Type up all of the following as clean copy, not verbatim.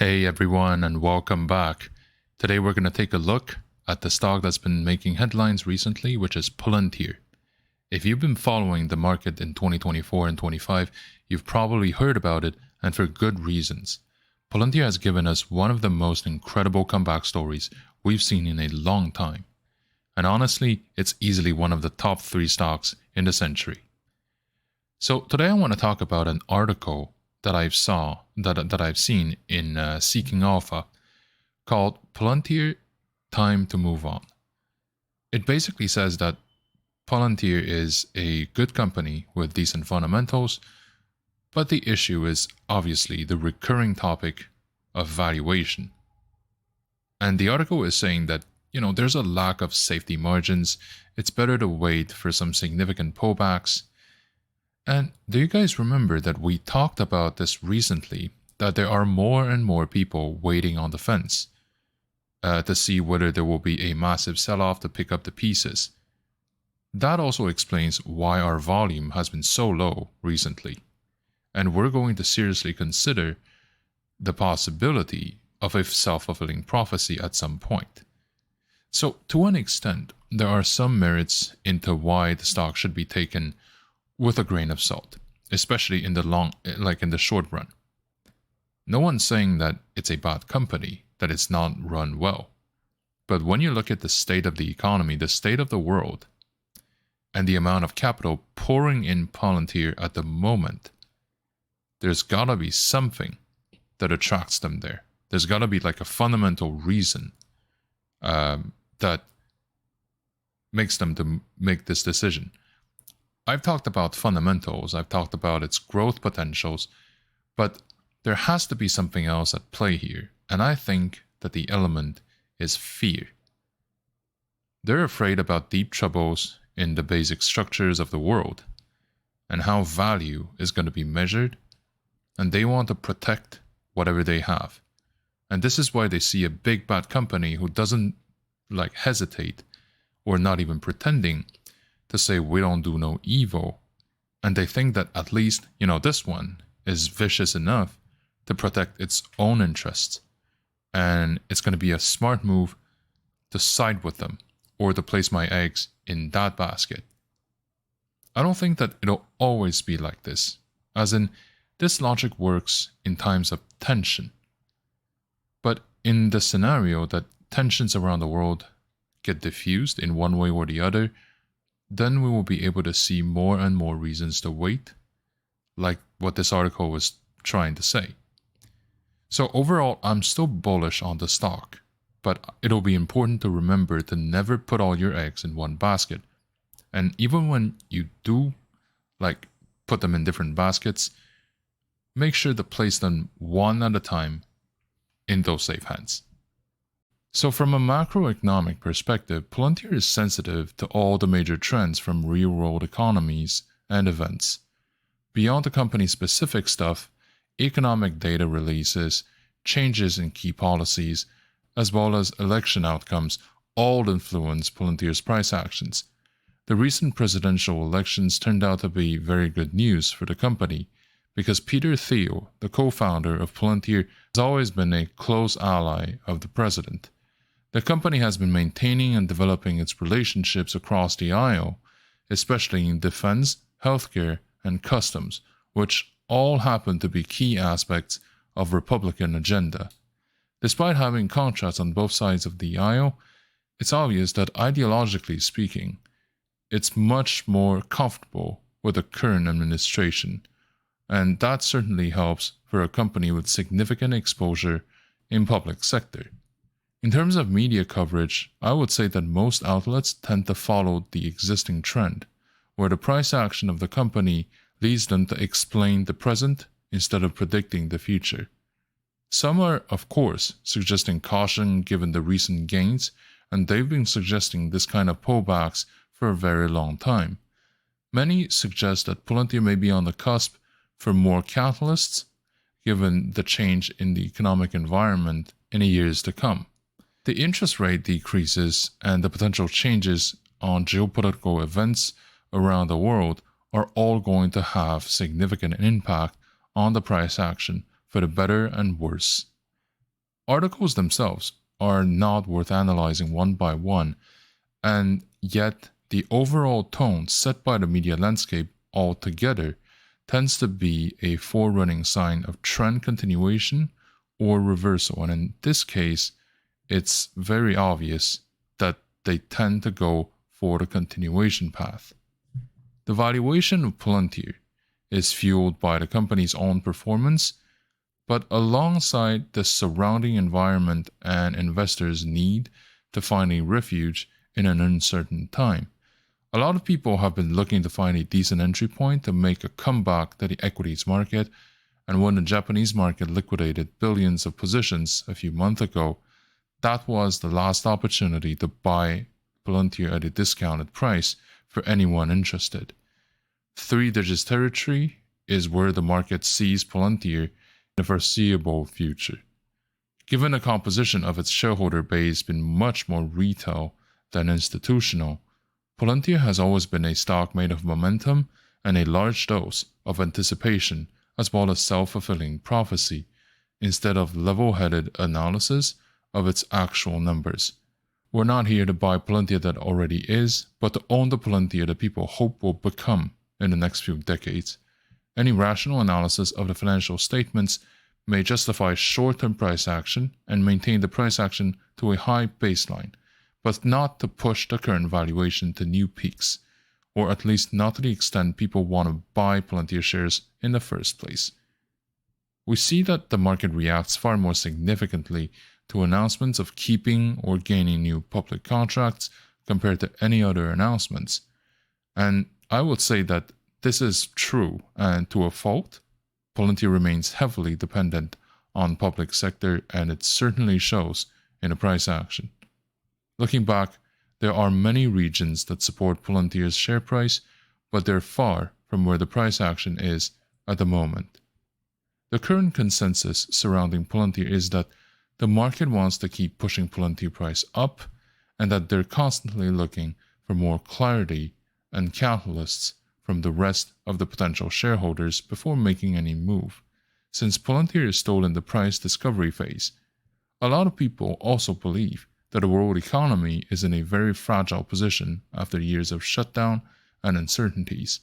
Hey everyone, and welcome back. Today we're going to take a look at the stock that's been making headlines recently, which is Palantir. If you've been following the market in 2024 and 25, you've probably heard about it, and for good reasons. Palantir has given us one of the most incredible comeback stories we've seen in a long time. And honestly, it's easily one of the top 3 stocks in the century. So today I want to talk about an article that I've seen in Seeking Alpha called Palantir Time to Move On. It basically says that Palantir is a good company with decent fundamentals, but the issue is obviously the recurring topic of valuation. And the article is saying that, there's a lack of safety margins. It's better to wait for some significant pullbacks. And do you guys remember that we talked about this recently, that there are more and more people waiting on the fence to see whether there will be a massive sell-off to pick up the pieces? That also explains why our volume has been so low recently. And we're going to seriously consider the possibility of a self-fulfilling prophecy at some point. So to an extent, there are some merits into why the stock should be taken with a grain of salt, especially in the short run. No one's saying that it's a bad company, that it's not run well. But when you look at the state of the economy, the state of the world, and the amount of capital pouring in Palantir at the moment, there's gotta be something that attracts them there. There's gotta be like a fundamental reason that makes them to make this decision. I've talked about fundamentals, I've talked about its growth potentials, but there has to be something else at play here, and I think that the element is fear. They're afraid about deep troubles in the basic structures of the world, and how value is going to be measured, and they want to protect whatever they have. And this is why they see a big bad company who doesn't hesitate, or not even pretending to say we don't do no evil, and they think that at least, this one is vicious enough to protect its own interests, and it's going to be a smart move to side with them, or to place my eggs in that basket. I don't think that it'll always be like this, as in, this logic works in times of tension. But in the scenario that tensions around the world get diffused in one way or the other, then we will be able to see more and more reasons to wait, like what this article was trying to say. So overall, I'm still bullish on the stock, but it'll be important to remember to never put all your eggs in one basket. And even when you do put them in different baskets, make sure to place them one at a time in those safe hands. So from a macroeconomic perspective, Palantir is sensitive to all the major trends from real-world economies and events. Beyond the company's specific stuff, economic data releases, changes in key policies, as well as election outcomes all influence Palantir's price actions. The recent presidential elections turned out to be very good news for the company, because Peter Thiel, the co-founder of Palantir, has always been a close ally of the president. The company has been maintaining and developing its relationships across the aisle, especially in defense, healthcare, and customs, which all happen to be key aspects of Republican agenda. Despite having contrasts on both sides of the aisle, it's obvious that ideologically speaking, it's much more comfortable with the current administration, and that certainly helps for a company with significant exposure in public sector. In terms of media coverage, I would say that most outlets tend to follow the existing trend, where the price action of the company leads them to explain the present instead of predicting the future. Some are, of course, suggesting caution given the recent gains, and they've been suggesting this kind of pullbacks for a very long time. Many suggest that Palantir may be on the cusp for more catalysts, given the change in the economic environment in the years to come. The interest rate decreases and the potential changes on geopolitical events around the world are all going to have significant impact on the price action for the better and worse. Articles themselves are not worth analyzing one by one, and yet the overall tone set by the media landscape altogether tends to be a forerunning sign of trend continuation or reversal. And in this case, it's very obvious that they tend to go for the continuation path. The valuation of Palantir is fueled by the company's own performance, but alongside the surrounding environment and investors' need to find a refuge in an uncertain time. A lot of people have been looking to find a decent entry point to make a comeback to the equities market, and when the Japanese market liquidated billions of positions a few months ago, that was the last opportunity to buy Palantir at a discounted price for anyone interested. 3-digit territory is where the market sees Palantir in the foreseeable future. Given the composition of its shareholder base being much more retail than institutional, Palantir has always been a stock made of momentum and a large dose of anticipation as well as self-fulfilling prophecy, instead of level-headed analysis of its actual numbers. We're not here to buy Palantir that already is, but to own the Palantir that people hope will become in the next few decades. Any rational analysis of the financial statements may justify short-term price action and maintain the price action to a high baseline, but not to push the current valuation to new peaks, or at least not to the extent people want to buy Palantir shares in the first place. We see that the market reacts far more significantly to announcements of keeping or gaining new public contracts compared to any other announcements. And I would say that this is true, and to a fault, Palantir remains heavily dependent on public sector, and it certainly shows in the price action. Looking back, there are many regions that support Palantir's share price, but they're far from where the price action is at the moment. The current consensus surrounding Palantir is that the market wants to keep pushing Palantir price up, and that they're constantly looking for more clarity and catalysts from the rest of the potential shareholders before making any move. Since Palantir is still in the price discovery phase, a lot of people also believe that the world economy is in a very fragile position after years of shutdown and uncertainties,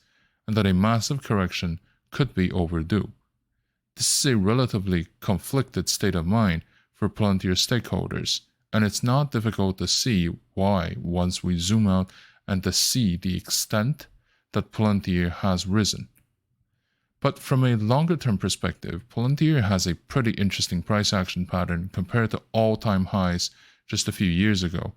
and that a massive correction could be overdue. This is a relatively conflicted state of mind for Palantir stakeholders, and it's not difficult to see why once we zoom out and to see the extent that Palantir has risen. But from a longer-term perspective, Palantir has a pretty interesting price action pattern compared to all-time highs just a few years ago,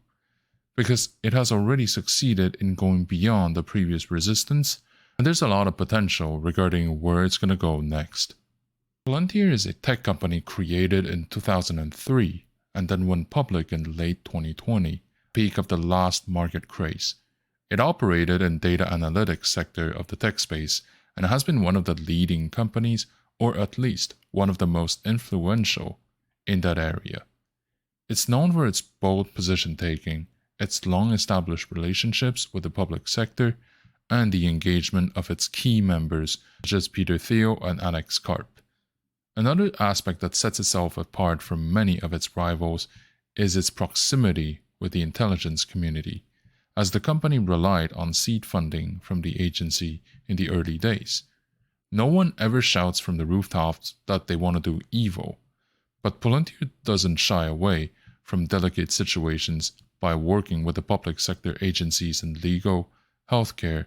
because it has already succeeded in going beyond the previous resistance, and there's a lot of potential regarding where it's going to go next. Palantir is a tech company created in 2003 and then went public in late 2020, peak of the last market craze. It operated in data analytics sector of the tech space and has been one of the leading companies, or at least one of the most influential in that area. It's known for its bold position taking, its long-established relationships with the public sector, and the engagement of its key members such as Peter Thiel and Alex Karp. Another aspect that sets itself apart from many of its rivals is its proximity with the intelligence community, as the company relied on seed funding from the agency in the early days. No one ever shouts from the rooftops that they want to do evil, but Palantir doesn't shy away from delicate situations by working with the public sector agencies in legal, healthcare,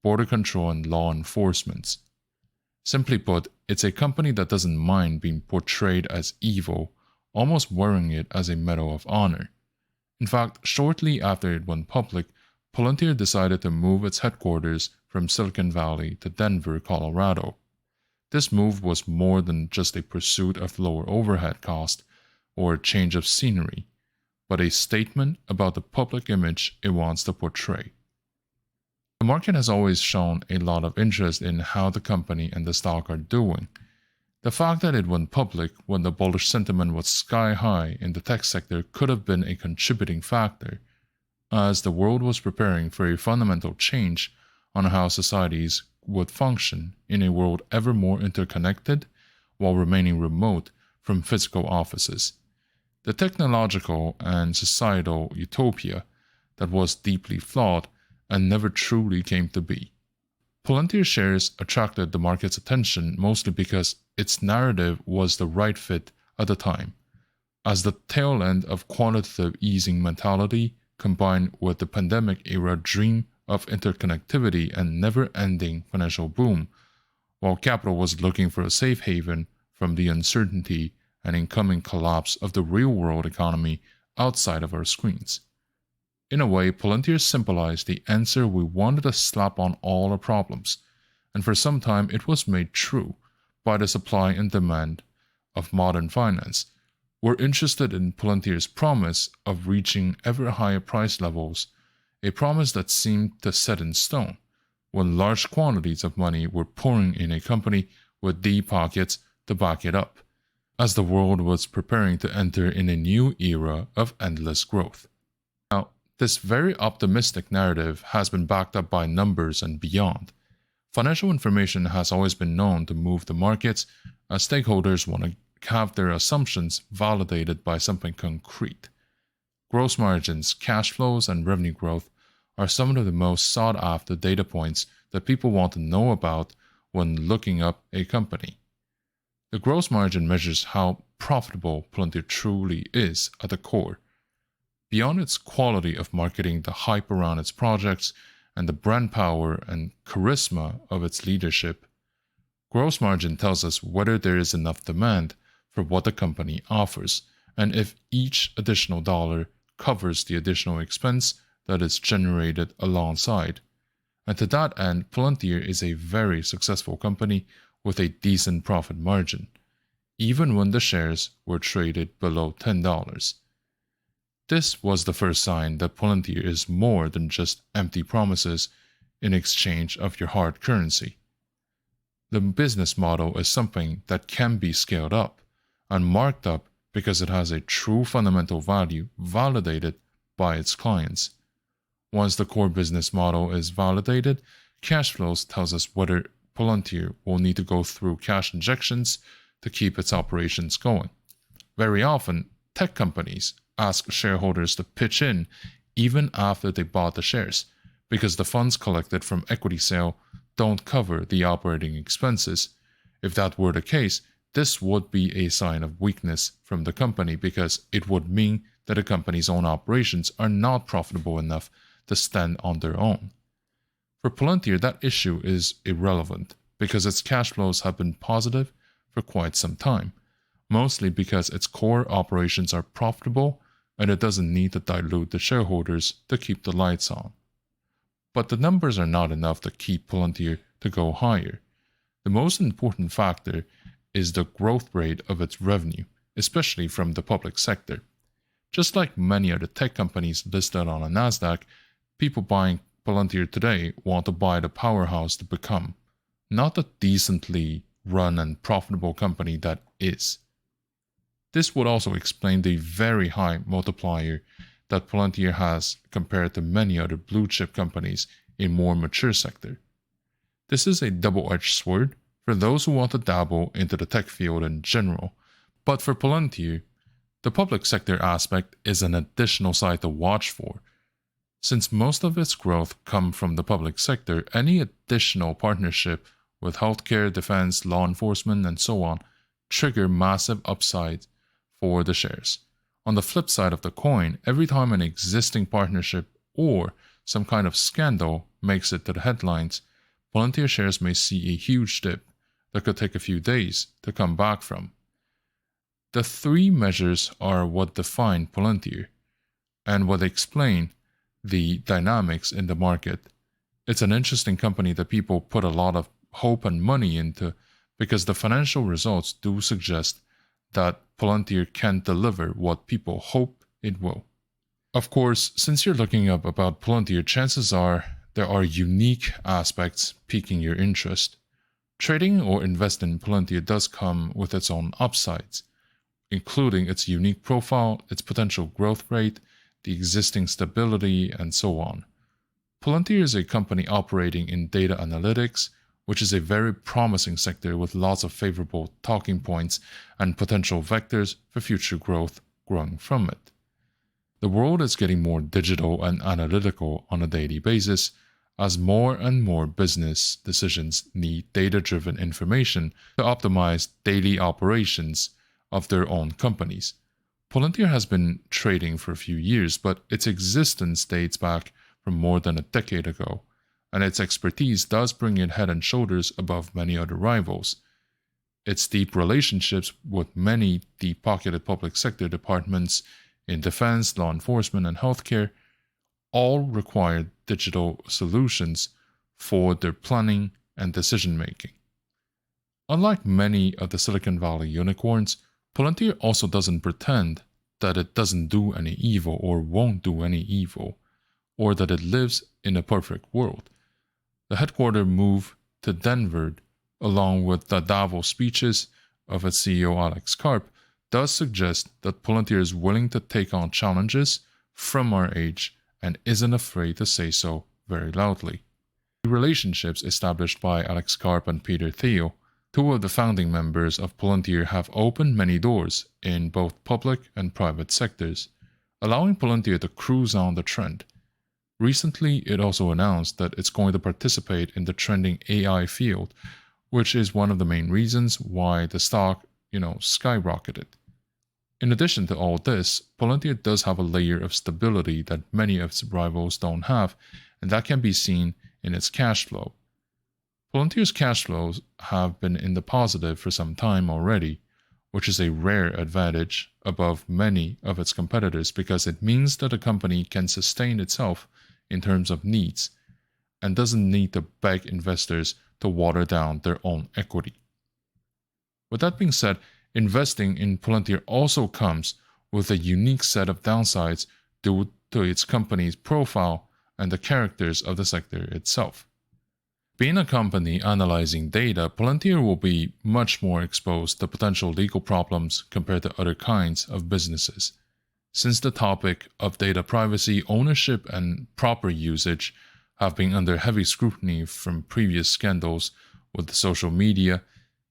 border control, and law enforcement. Simply put, it's a company that doesn't mind being portrayed as evil, almost wearing it as a medal of honor. In fact, shortly after it went public, Palantir decided to move its headquarters from Silicon Valley to Denver, Colorado. This move was more than just a pursuit of lower overhead cost or a change of scenery, but a statement about the public image it wants to portray. The market has always shown a lot of interest in how the company and the stock are doing. The fact that it went public when the bullish sentiment was sky high in the tech sector could have been a contributing factor, as the world was preparing for a fundamental change on how societies would function in a world ever more interconnected while remaining remote from physical offices. the technological and societal utopia that was deeply flawed and never truly came to be. Palantir shares attracted the market's attention mostly because its narrative was the right fit at the time, as the tail end of quantitative easing mentality combined with the pandemic-era dream of interconnectivity and never-ending financial boom, while capital was looking for a safe haven from the uncertainty and incoming collapse of the real-world economy outside of our screens. In a way, Palantir symbolized the answer we wanted to slap on all our problems, and for some time it was made true by the supply and demand of modern finance. We're interested in Palantir's promise of reaching ever higher price levels, a promise that seemed to set in stone when large quantities of money were pouring in a company with deep pockets to back it up, as the world was preparing to enter in a new era of endless growth. Now, this very optimistic narrative has been backed up by numbers and beyond. Financial information has always been known to move the markets, as stakeholders want to have their assumptions validated by something concrete. Gross margins, cash flows, and revenue growth are some of the most sought-after data points that people want to know about when looking up a company. The gross margin measures how profitable Pltr truly is at the core. Beyond its quality of marketing, the hype around its projects, and the brand power and charisma of its leadership, gross margin tells us whether there is enough demand for what the company offers, and if each additional dollar covers the additional expense that is generated alongside. And to that end, Palantir is a very successful company with a decent profit margin, even when the shares were traded below $10. This was the first sign that Palantir is more than just empty promises in exchange of your hard currency. The business model is something that can be scaled up and marked up because it has a true fundamental value validated by its clients. Once the core business model is validated, cash flows tells us whether Palantir will need to go through cash injections to keep its operations going. Very often, tech companies ask shareholders to pitch in even after they bought the shares, because the funds collected from equity sale don't cover the operating expenses. If that were the case, this would be a sign of weakness from the company, because it would mean that the company's own operations are not profitable enough to stand on their own. For Palantir, that issue is irrelevant because its cash flows have been positive for quite some time, mostly because its core operations are profitable and it doesn't need to dilute the shareholders to keep the lights on. But the numbers are not enough to keep Palantir to go higher. The most important factor is the growth rate of its revenue, especially from the public sector. Just like many other tech companies listed on a Nasdaq, people buying Palantir today want to buy the powerhouse to become, not the decently run and profitable company that is. This would also explain the very high multiplier that Palantir has compared to many other blue-chip companies in more mature sector. This is a double-edged sword for those who want to dabble into the tech field in general, but for Palantir, the public sector aspect is an additional side to watch for. Since most of its growth comes from the public sector, any additional partnership with healthcare, defense, law enforcement, and so on trigger massive upside for the shares. On the flip side of the coin, every time an existing partnership or some kind of scandal makes it to the headlines, Palantir shares may see a huge dip that could take a few days to come back from. The three measures are what define Palantir and what explain the dynamics in the market. It's an interesting company that people put a lot of hope and money into because the financial results do suggest that Palantir can deliver what people hope it will. Of course, since you're looking up about Palantir, chances are there are unique aspects piquing your interest. Trading or investing in Palantir does come with its own upsides, including its unique profile, its potential growth rate, the existing stability, and so on. Palantir is a company operating in data analytics, which is a very promising sector with lots of favorable talking points and potential vectors for future growth growing from it. The world is getting more digital and analytical on a daily basis as more and more business decisions need data-driven information to optimize daily operations of their own companies. Palantir has been trading for a few years, but its existence dates back from more than a decade ago, and its expertise does bring it head and shoulders above many other rivals. Its deep relationships with many deep-pocketed public sector departments in defense, law enforcement, and healthcare all require digital solutions for their planning and decision-making. Unlike many of the Silicon Valley unicorns, Palantir also doesn't pretend that it doesn't do any evil or won't do any evil, or that it lives in a perfect world. The headquarters move to Denver, along with the Davos speeches of its CEO Alex Karp, does suggest that Palantir is willing to take on challenges from our age and isn't afraid to say so very loudly. The relationships established by Alex Karp and Peter Thiel, two of the founding members of Palantir, have opened many doors in both public and private sectors, allowing Palantir to cruise on the trend. Recently, it also announced that it's going to participate in the trending AI field, which is one of the main reasons why the stock, skyrocketed. In addition to all this, Palantir does have a layer of stability that many of its rivals don't have, and that can be seen in its cash flow. Palantir's cash flows have been in the positive for some time already, which is a rare advantage above many of its competitors because it means that a company can sustain itself in terms of needs and doesn't need to beg investors to water down their own equity. With that being said, investing in Palantir also comes with a unique set of downsides due to its company's profile and the characters of the sector itself. Being a company analyzing data, Palantir will be much more exposed to potential legal problems compared to other kinds of businesses. Since the topic of data privacy, ownership, and proper usage have been under heavy scrutiny from previous scandals with the social media,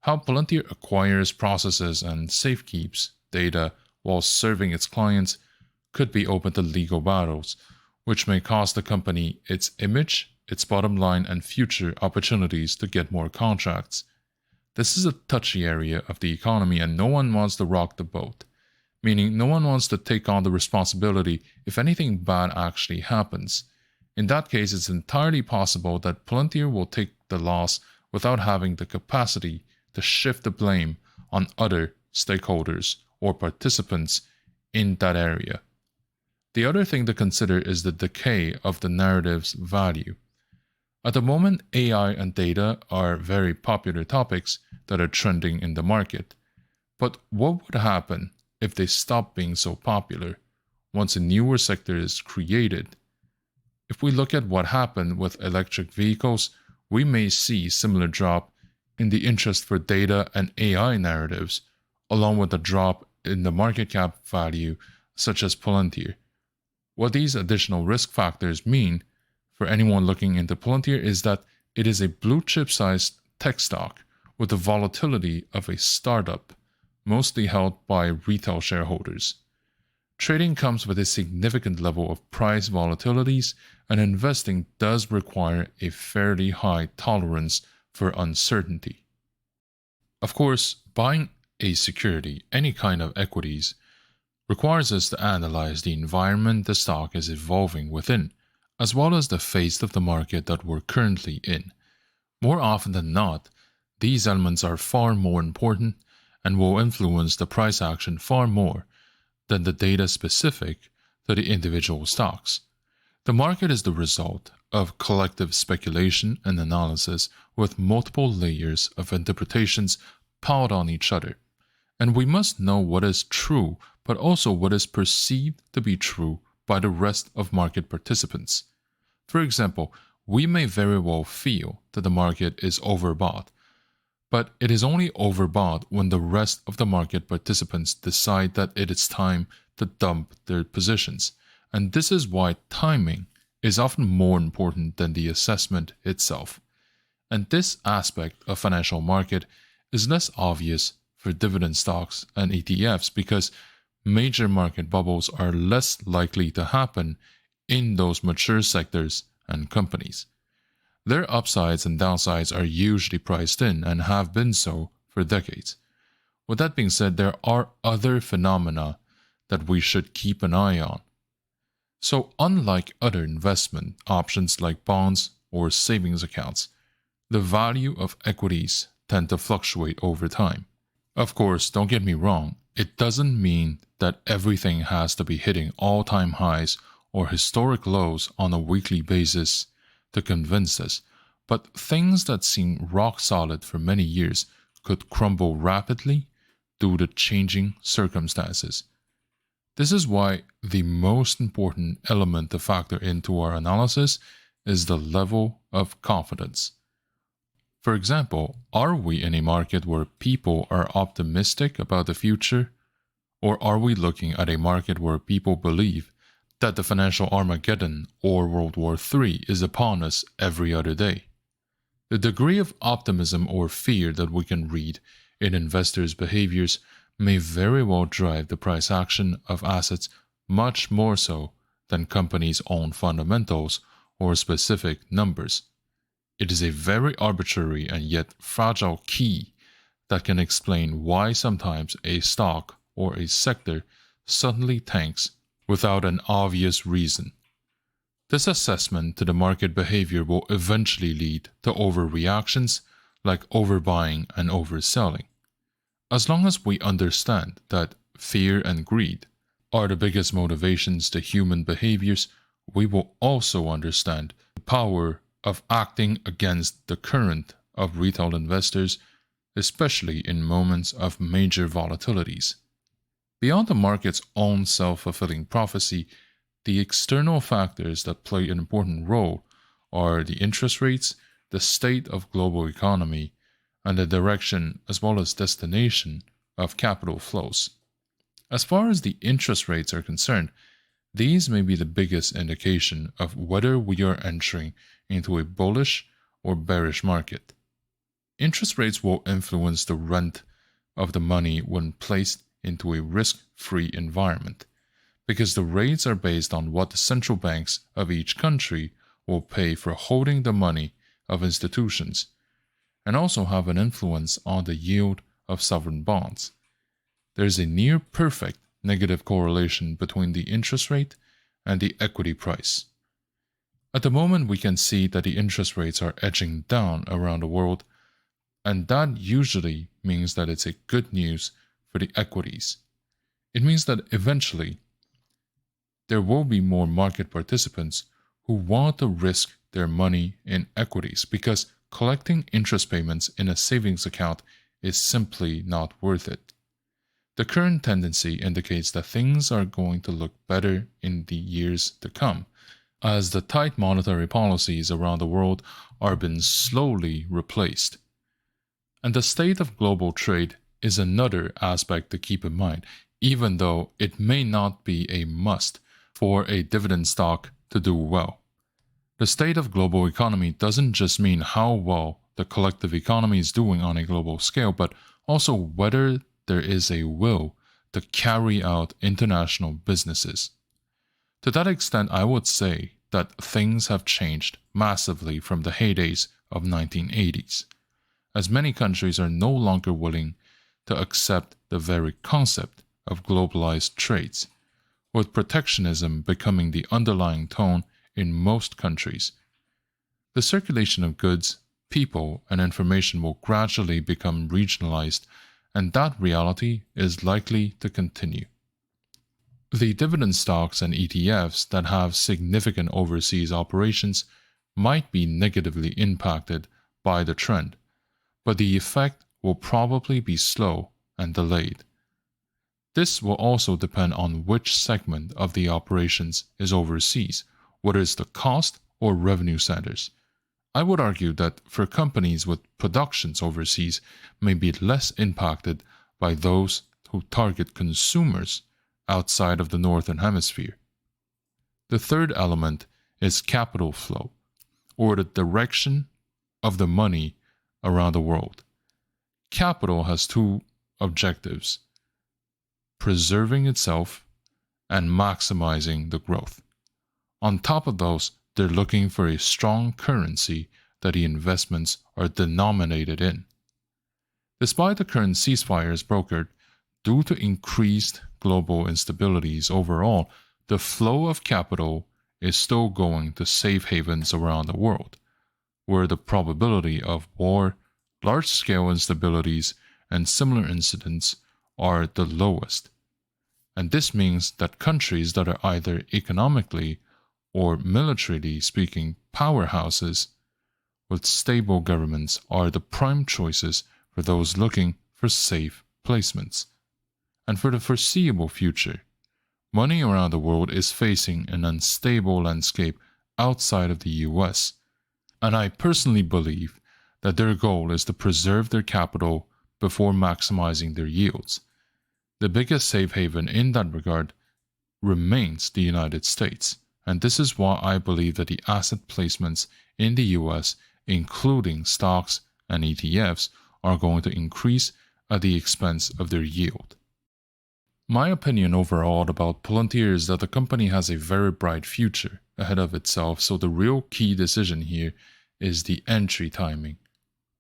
how Palantir acquires, processes, and safekeeps data while serving its clients could be open to legal battles, which may cost the company its image, its bottom line, and future opportunities to get more contracts. This is a touchy area of the economy, and no one wants to rock the boat, meaning no one wants to take on the responsibility if anything bad actually happens. In that case, it's entirely possible that Palantir will take the loss without having the capacity to shift the blame on other stakeholders or participants in that area. The other thing to consider is the decay of the narrative's value. At the moment, AI and data are very popular topics that are trending in the market. But what would happen if they stop being so popular once a newer sector is created? If we look at what happened with electric vehicles, we may see similar drop in the interest for data and AI narratives, along with a drop in the market cap value such as Palantir. What these additional risk factors mean for anyone looking into Palantir is that it is a blue-chip-sized tech stock with the volatility of a startup, mostly held by retail shareholders. Trading comes with a significant level of price volatilities, and investing does require a fairly high tolerance for uncertainty. Of course, buying a security, any kind of equities, requires us to analyze the environment the stock is evolving within, as well as the phase of the market that we're currently in. More often than not, these elements are far more important and will influence the price action far more than the data specific to the individual stocks. The market is the result of collective speculation and analysis with multiple layers of interpretations piled on each other. And we must know what is true, but also what is perceived to be true by the rest of market participants. For example, we may very well feel that the market is overbought, but it is only overbought when the rest of the market participants decide that it is time to dump their positions. And this is why timing is often more important than the assessment itself. And this aspect of financial market is less obvious for dividend stocks and ETFs because major market bubbles are less likely to happen in those mature sectors and companies. Their upsides and downsides are usually priced in and have been so for decades. With that being said, there are other phenomena that we should keep an eye on. So, unlike other investment options like bonds or savings accounts, the value of equities tend to fluctuate over time. Of course, don't get me wrong, it doesn't mean that everything has to be hitting all-time highs or historic lows on a weekly basis to convince us, but things that seem rock solid for many years could crumble rapidly due to changing circumstances. This is why the most important element to factor into our analysis is the level of confidence. For example, are we in a market where people are optimistic about the future, or are we looking at a market where people believe that the financial Armageddon or World War III is upon us every other day? The degree of optimism or fear that we can read in investors' behaviors may very well drive the price action of assets much more so than companies' own fundamentals or specific numbers. It is a very arbitrary and yet fragile key that can explain why sometimes a stock or a sector suddenly tanks without an obvious reason. This assessment to the market behavior will eventually lead to overreactions like overbuying and overselling. As long as we understand that fear and greed are the biggest motivations to human behaviors, we will also understand the power of acting against the current of retail investors, especially in moments of major volatilities. Beyond the market's own self-fulfilling prophecy, the external factors that play an important role are the interest rates, the state of global economy, and the direction as well as destination of capital flows. As far as the interest rates are concerned, these may be the biggest indication of whether we are entering into a bullish or bearish market. Interest rates will influence the rent of the money when placed into a risk-free environment, because the rates are based on what the central banks of each country will pay for holding the money of institutions, and also have an influence on the yield of sovereign bonds. There is a near-perfect negative correlation between the interest rate and the equity price. At the moment, we can see that the interest rates are edging down around the world, and that usually means that it's a good news for the equities. It means that eventually there will be more market participants who want to risk their money in equities because collecting interest payments in a savings account is simply not worth it. The current tendency indicates that things are going to look better in the years to come, as the tight monetary policies around the world are being slowly replaced. And the state of global trade is another aspect to keep in mind, even though it may not be a must for a dividend stock to do well. The state of global economy doesn't just mean how well the collective economy is doing on a global scale, but also whether there is a will to carry out international businesses. To that extent, I would say that things have changed massively from the heydays of 1980s, as many countries are no longer willing to accept the very concept of globalized trades, with protectionism becoming the underlying tone in most countries. The circulation of goods, people, and information will gradually become regionalized, and that reality is likely to continue. The dividend stocks and ETFs that have significant overseas operations might be negatively impacted by the trend, but the effect will probably be slow and delayed. This will also depend on which segment of the operations is overseas, whether it's the cost or revenue centers. I would argue that for companies with productions overseas may be less impacted by those who target consumers outside of the Northern Hemisphere. The third element is capital flow, or the direction of the money around the world. Capital has two objectives: preserving itself and maximizing the growth. On top of those, they're looking for a strong currency that the investments are denominated in. Despite the current ceasefires brokered, due to increased global instabilities overall, the flow of capital is still going to safe havens around the world, where the probability of war, large-scale instabilities, and similar incidents are the lowest. And this means that countries that are either economically or militarily speaking powerhouses with stable governments are the prime choices for those looking for safe placements. And for the foreseeable future, money around the world is facing an unstable landscape outside of the US, and I personally believe that their goal is to preserve their capital before maximizing their yields. The biggest safe haven in that regard remains the United States, and this is why I believe that the asset placements in the US, including stocks and ETFs, are going to increase at the expense of their yield. My opinion overall about Palantir is that the company has a very bright future ahead of itself, so the real key decision here is the entry timing.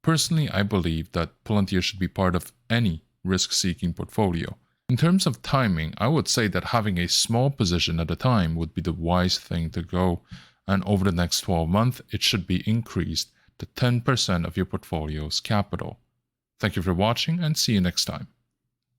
Personally, I believe that Palantir should be part of any risk-seeking portfolio. In terms of timing, I would say that having a small position at a time would be the wise thing to go, and over the next 12 months, it should be increased to 10% of your portfolio's capital. Thank you for watching and see you next time.